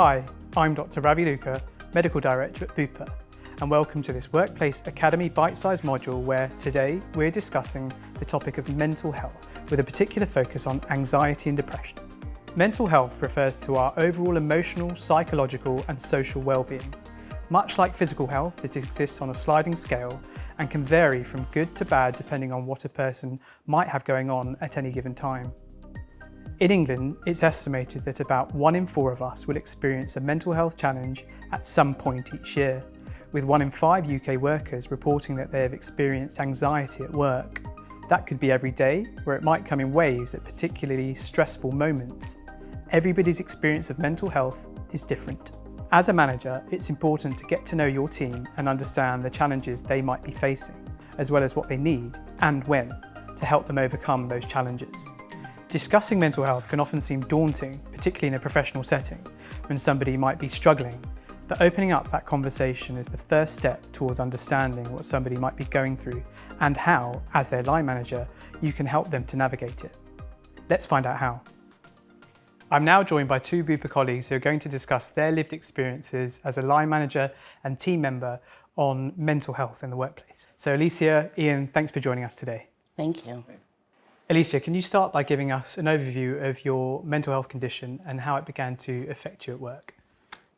Hi, I'm Dr. Ravi Luka, Medical Director at Bupa, and welcome to this Workplace Academy bite-sized module where today we're discussing the topic of mental health with a particular focus on anxiety and depression. Mental health refers to our overall emotional, psychological and social well-being. Much like physical health, it exists on a sliding scale and can vary from good to bad depending on what a person might have going on at any given time. In England, it's estimated that about 1 in 4 of us will experience a mental health challenge at some point each year, with 1 in 5 UK workers reporting that they have experienced anxiety at work. That could be every day, or it might come in waves at particularly stressful moments. Everybody's experience of mental health is different. As a manager, it's important to get to know your team and understand the challenges they might be facing, as well as what they need and when to help them overcome those challenges. Discussing mental health can often seem daunting, particularly in a professional setting, when somebody might be struggling. But opening up that conversation is the first step towards understanding what somebody might be going through and how, as their line manager, you can help them to navigate it. Let's find out how. I'm now joined by 2 Bupa colleagues who are going to discuss their lived experiences as a line manager and team member on mental health in the workplace. So Alicia, Ian, thanks for joining us today. Thank you. Alicia, can you start by giving us an overview of your mental health condition and how it began to affect you at work?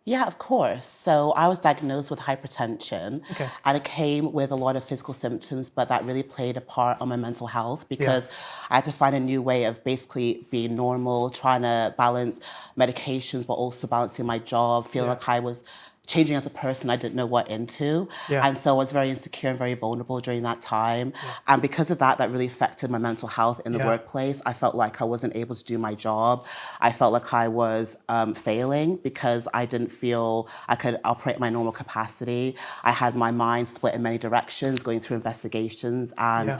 Yeah, of course. So I was diagnosed with hypertension and it came with a lot of physical symptoms, but that really played a part on my mental health because I had to find a new way of basically being normal, trying to balance medications, but also balancing my job, feeling like I was changing as a person I didn't know what into. And so I was very insecure and very vulnerable during that time. And because of that, that really affected my mental health in the workplace. I felt like I wasn't able to do my job. I felt like I was failing because I didn't feel I could operate my normal capacity. I had my mind split in many directions, going through investigations and,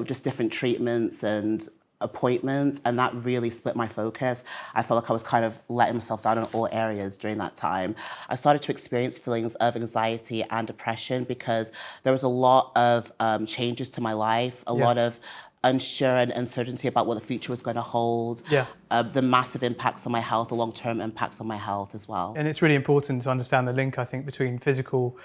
just different treatments and appointments, and that really split my focus. I felt like I was kind of letting myself down in all areas during that time. I started to experience feelings of anxiety and depression because there was a lot of changes to my life, a lot of unsure and uncertainty about what the future was going to hold, the massive impacts on my health, the long-term impacts on my health as well. And it's really important to understand the link, I think, between physical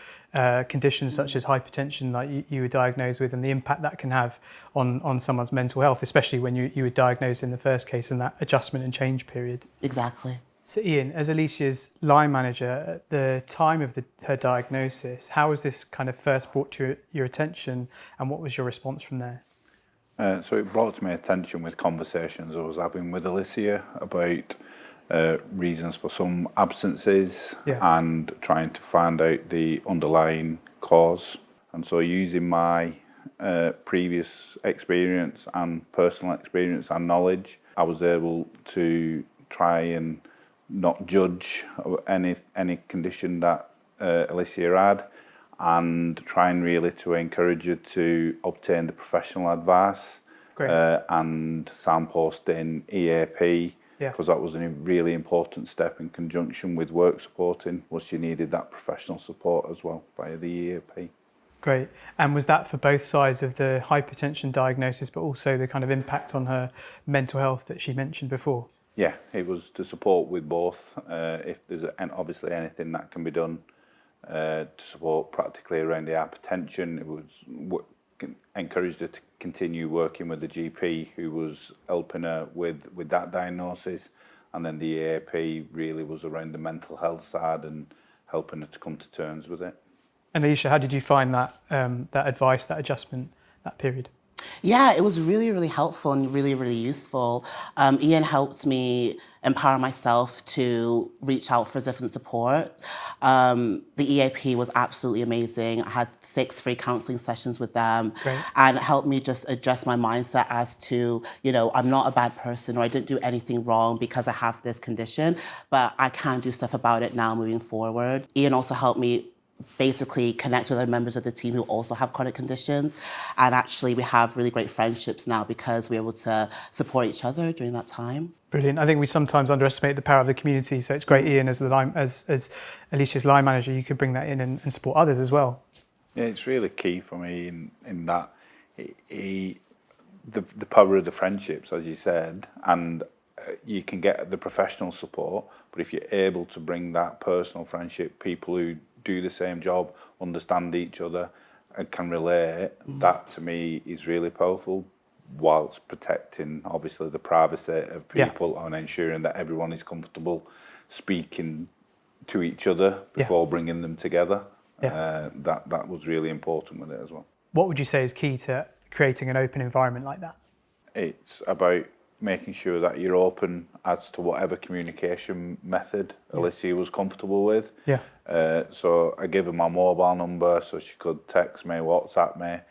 conditions such as hypertension like you were diagnosed with and the impact that can have on someone's mental health, especially when you were diagnosed in the first case in that adjustment and change period. Exactly. So Ian, as Alicia's line manager, at the time of her diagnosis, how was this kind of first brought to your attention and what was your response from there? So it brought to my attention with conversations I was having with Alicia about reasons for some absences and trying to find out the underlying cause. And so using my previous experience and personal experience and knowledge, I was able to try and not judge any condition that Alicia had, and trying really to encourage her to obtain the professional advice and signpost in EAP, because that was a really important step in conjunction with work supporting, was she needed that professional support as well via the EAP. Great. And was that for both sides of the hypertension diagnosis, but also the kind of impact on her mental health that she mentioned before? Yeah, it was to support with both. If there's obviously anything that can be done to support practically around the hypertension, it was encouraged her to continue working with the GP who was helping her with that diagnosis, and then the EAP really was around the mental health side and helping her to come to terms with it. And Alicia, how did you find that advice, that adjustment, that period? Yeah, it was really, really helpful and really, really useful. Ian helped me empower myself to reach out for different support. The EAP was absolutely amazing. I had 6 free counselling sessions with them and it helped me just adjust my mindset as to, I'm not a bad person or I didn't do anything wrong because I have this condition, but I can do stuff about it now moving forward. Ian also helped me basically connect with other members of the team who also have chronic conditions. And actually we have really great friendships now because we're able to support each other during that time. Brilliant. I think we sometimes underestimate the power of the community. So it's great, Ian, as Alicia's line manager, you could bring that in and support others as well. Yeah, it's really key for me in that the power of the friendships, as you said, and you can get the professional support, But if you're able to bring that personal friendship, people who do the same job, understand each other and can relate, that to me is really powerful, whilst protecting obviously the privacy of people and ensuring that everyone is comfortable speaking to each other before bringing them together. That was really important with it as well. What would you say is key to creating an open environment like that? It's about making sure that you're open as to whatever communication method Alicia was comfortable with. So I gave her my mobile number so she could text me, WhatsApp me.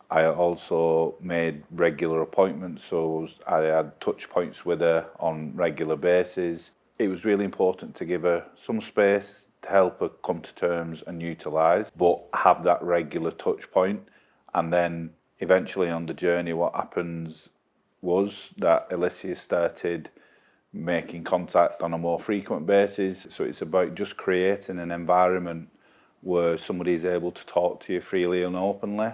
I also made regular appointments, so I had touch points with her on regular basis. It was really important to give her some space to help her come to terms and utilise, but have that regular touch point. And then eventually on the journey, what happens was that Alicia started making contact on a more frequent basis. So it's about just creating an environment where somebody is able to talk to you freely and openly,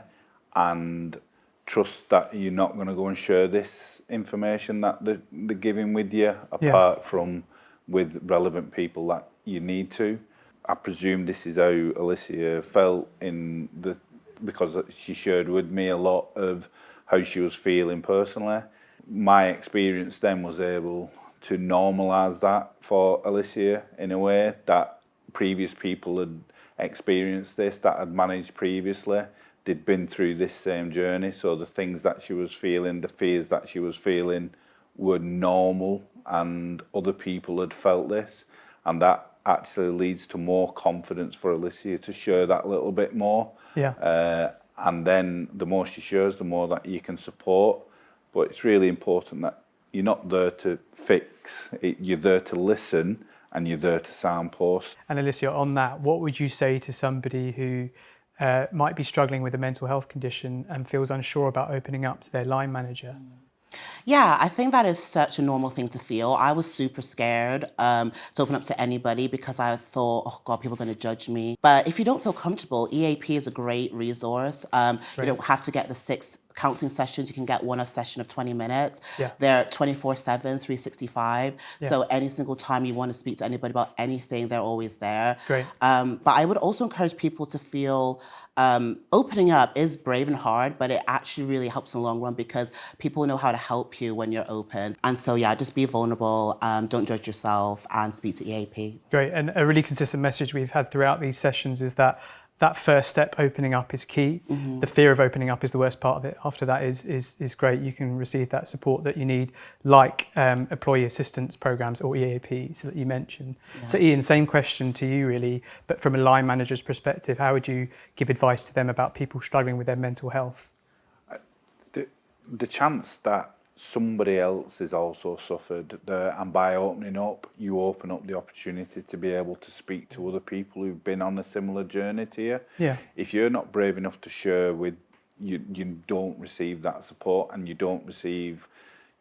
and trust that you're not going to go and share this information that they're giving with you, apart from with relevant people that you need to. I presume this is how Alicia felt because she shared with me a lot of how she was feeling personally. My experience then was able to normalise that for Alicia in a way that previous people had experienced this, that had managed previously. They'd been through this same journey, so the things that she was feeling, the fears that she was feeling were normal, and other people had felt this, and that actually leads to more confidence for Alicia to share that little bit more. And then the more she shares, the more that you can support. But it's really important that you're not there to fix, you're there to listen, and you're there to signpost. And Alicia, on that, what would you say to somebody who might be struggling with a mental health condition and feels unsure about opening up to their line manager? Yeah, I think that is such a normal thing to feel. I was super scared to open up to anybody because I thought, oh God, people are going to judge me. But if you don't feel comfortable, EAP is a great resource. You don't have to get the 6 counselling sessions. You can get one session of 20 minutes. They're 24/7, 365. So any single time you want to speak to anybody about anything, they're always there. But I would also encourage people to feel opening up is brave and hard, but it actually really helps in the long run because people know how to help you when you're open. And so, yeah, just be vulnerable, don't judge yourself, and speak to EAP. Great, and a really consistent message we've had throughout these sessions is that first step, opening up, is key. The fear of opening up is the worst part of it. After that is great. You can receive that support that you need, like employee assistance programs or EAPs that you mentioned. So Ian, same question to you really, but from a line manager's perspective, how would you give advice to them about people struggling with their mental health? The chance that somebody else has also suffered, and by opening up, you open up the opportunity to be able to speak to other people who've been on a similar journey to you. If you're not brave enough to share with you, don't receive that support, and you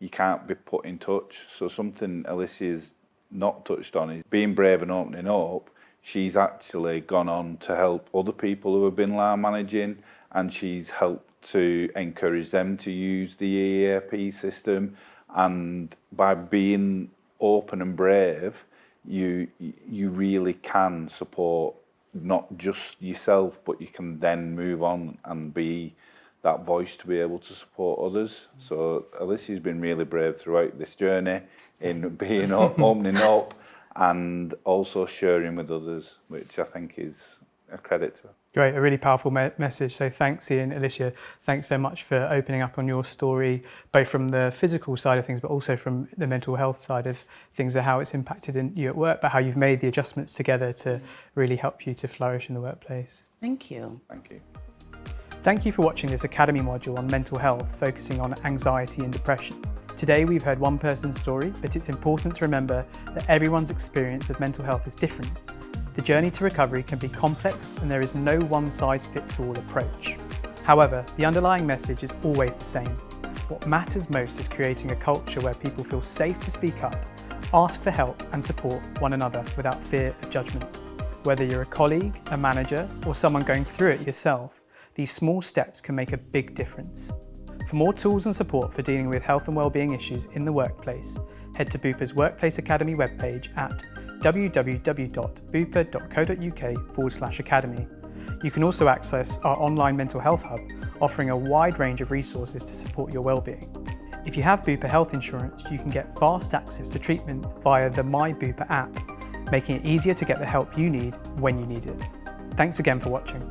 can't be put in touch. So something Alicia's not touched on is being brave and opening up. She's actually gone on to help other people who have been line managing, and she's helped to encourage them to use the EAP system. And by being open and brave, you really can support not just yourself, but you can then move on and be that voice to be able to support others. So Alicia's been really brave throughout this journey in being opening up and also sharing with others, which I think is a credit to her. Great, a really powerful message. So thanks, Ian. Alicia, thanks so much for opening up on your story, both from the physical side of things, but also from the mental health side of things, and how it's impacted you at work, but how you've made the adjustments together to really help you to flourish in the workplace. Thank you. Thank you. Thank you for watching this Academy module on mental health, focusing on anxiety and depression. Today we've heard one person's story, but it's important to remember that everyone's experience of mental health is different. The journey to recovery can be complex, and there is no one-size-fits-all approach. However, the underlying message is always the same. What matters most is creating a culture where people feel safe to speak up, ask for help, and support one another without fear of judgment. Whether you're a colleague, a manager, or someone going through it yourself, these small steps can make a big difference. For more tools and support for dealing with health and wellbeing issues in the workplace, head to Bupa's Workplace Academy webpage at www.bupa.co.uk/academy. You can also access our online mental health hub, offering a wide range of resources to support your well-being. If you have Bupa health insurance, you can get fast access to treatment via the My Bupa app, making it easier to get the help you need when you need it. Thanks again for watching.